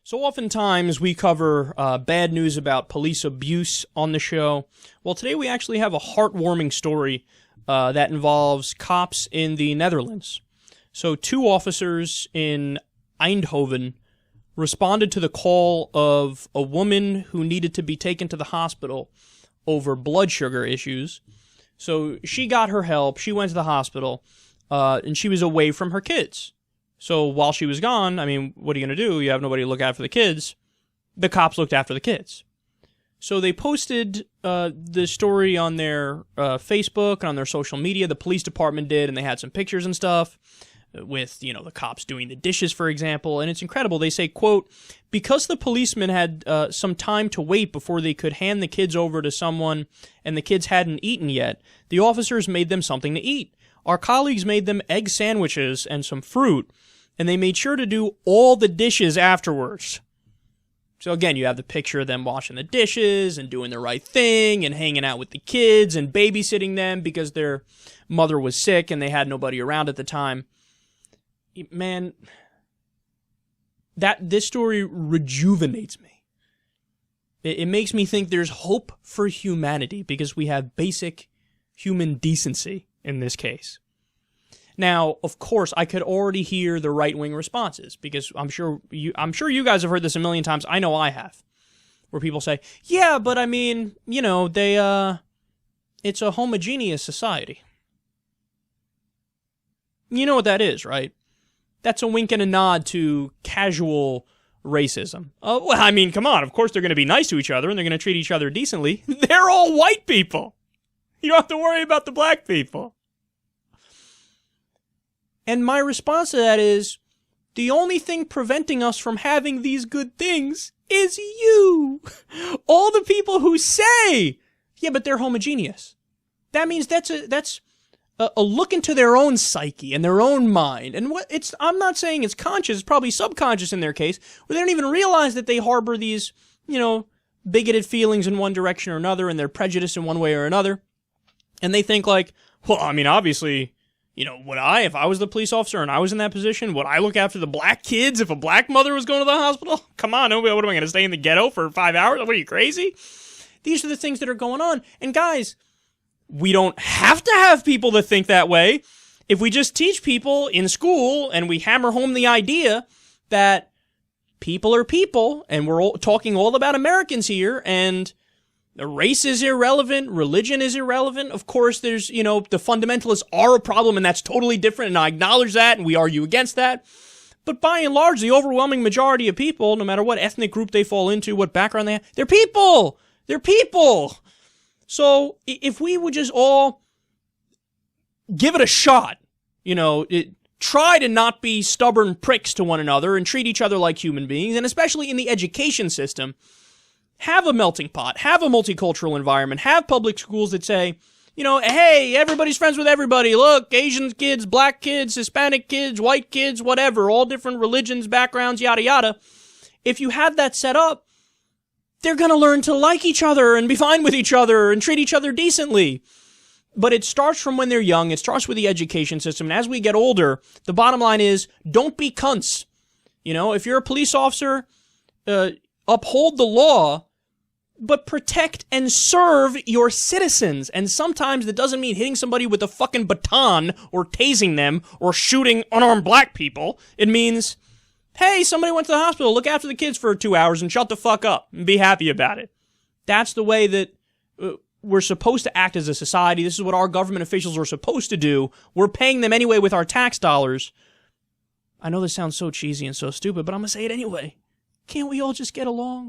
So oftentimes we cover bad news about police abuse on the show. Well, today we actually have a heartwarming story that involves cops in the Netherlands. So 2 officers in Eindhoven responded to the call of a woman who needed to be taken to the hospital over blood sugar issues. So she got her help, she went to the hospital, and she was away from her kids. So while she was gone, I mean, what are you going to do? You have nobody to look after the kids. The cops looked after the kids. So they posted the story on their Facebook and on their social media. The police department did, and they had some pictures and stuff with, you know, the cops doing the dishes, for example. And it's incredible. They say, quote, because the policemen had some time to wait before they could hand the kids over to someone and the kids hadn't eaten yet, the officers made them something to eat. Our colleagues made them egg sandwiches and some fruit, and they made sure to do all the dishes afterwards. So again, you have the picture of them washing the dishes and doing the right thing and hanging out with the kids and babysitting them because their mother was sick and they had nobody around at the time. Man, this story rejuvenates me. It makes me think there's hope for humanity because we have basic human decency in this case. Now, of course, I could already hear the right-wing responses because I'm sure you guys have heard this a million times. I know I have, where people say, "Yeah, but I mean, you know, it's a homogeneous society." You know what that is, right? That's a wink and a nod to casual racism. Well, I mean, come on. Of course, they're going to be nice to each other and they're going to treat each other decently. They're all white people. You don't have to worry about the black people. And my response to that is, the only thing preventing us from having these good things is you. All the people who say, yeah, but they're homogeneous. That means that's a look into their own psyche and their own mind. And I'm not saying it's conscious, it's probably subconscious in their case, where they don't even realize that they harbor these, you know, bigoted feelings in one direction or another, and they're prejudiced in one way or another. And they think like, well, I mean, obviously, you know, if I was the police officer and I was in that position, would I look after the black kids if a black mother was going to the hospital? Come on, what am I going to stay in the ghetto for 5 hours? What are you, crazy? These are the things that are going on. And guys, we don't have to have people that think that way. If we just teach people in school and we hammer home the idea that people are people and we're talking all about Americans here and the race is irrelevant, religion is irrelevant. Of course, there's, you know, the fundamentalists are a problem and that's totally different and I acknowledge that and we argue against that. But by and large, the overwhelming majority of people, no matter what ethnic group they fall into, what background they have, they're people! They're people! So if we would just all give it a shot, you know, try to not be stubborn pricks to one another and treat each other like human beings, and especially in the education system, have a melting pot, have a multicultural environment, have public schools that say, you know, hey, everybody's friends with everybody. Look, Asian kids, black kids, Hispanic kids, white kids, whatever, all different religions, backgrounds, yada, yada. If you have that set up, they're going to learn to like each other and be fine with each other and treat each other decently. But it starts from when they're young. It starts with the education system. And as we get older, the bottom line is, don't be cunts. You know, if you're a police officer, uphold the law, but protect and serve your citizens. And sometimes that doesn't mean hitting somebody with a fucking baton or tasing them or shooting unarmed black people. It means, hey, somebody went to the hospital, look after the kids for 2 hours and shut the fuck up and be happy about it. That's the way that we're supposed to act as a society. This is what our government officials are supposed to do. We're paying them anyway with our tax dollars. I know this sounds so cheesy and so stupid, but I'm going to say it anyway. Can't we all just get along?